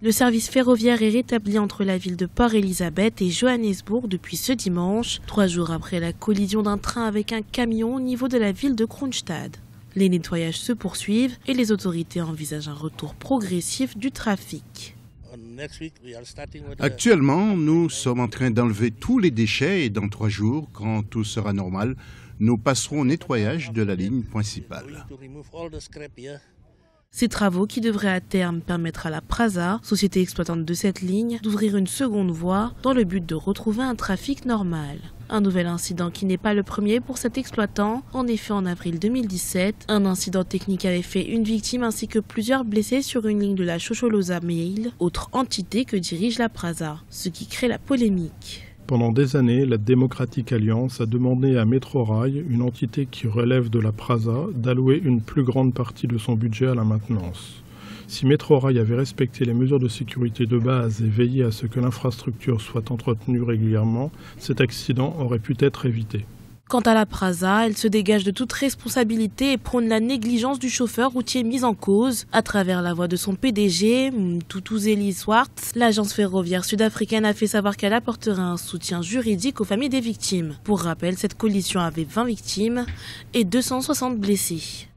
Le service ferroviaire est rétabli entre la ville de Port Elizabeth et Johannesburg depuis ce dimanche, 3 jours après la collision d'un train avec un camion au niveau de la ville de Kroonstad. Les nettoyages se poursuivent et les autorités envisagent un retour progressif du trafic. Actuellement, nous sommes en train d'enlever tous les déchets et dans 3 jours, quand tout sera normal, nous passerons au nettoyage de la ligne principale. Ces travaux qui devraient à terme permettre à la Prasa, société exploitante de cette ligne, d'ouvrir une seconde voie dans le but de retrouver un trafic normal. Un nouvel incident qui n'est pas le premier pour cet exploitant. En effet, en avril 2017, un incident technique avait fait une victime ainsi que plusieurs blessés sur une ligne de la Shosholoza Mail, autre entité que dirige la Prasa, ce qui crée la polémique. Pendant des années, la Democratic Alliance a demandé à Metrorail, une entité qui relève de la Prasa, d'allouer une plus grande partie de son budget à la maintenance. Si Metrorail avait respecté les mesures de sécurité de base et veillé à ce que l'infrastructure soit entretenue régulièrement, cet accident aurait pu être évité. Quant à la Prasa, elle se dégage de toute responsabilité et prône la négligence du chauffeur routier mise en cause. À travers la voix de son PDG, Mthutuzeli Swartz, l'agence ferroviaire sud-africaine a fait savoir qu'elle apporterait un soutien juridique aux familles des victimes. Pour rappel, cette collision avait 20 victimes et 260 blessés.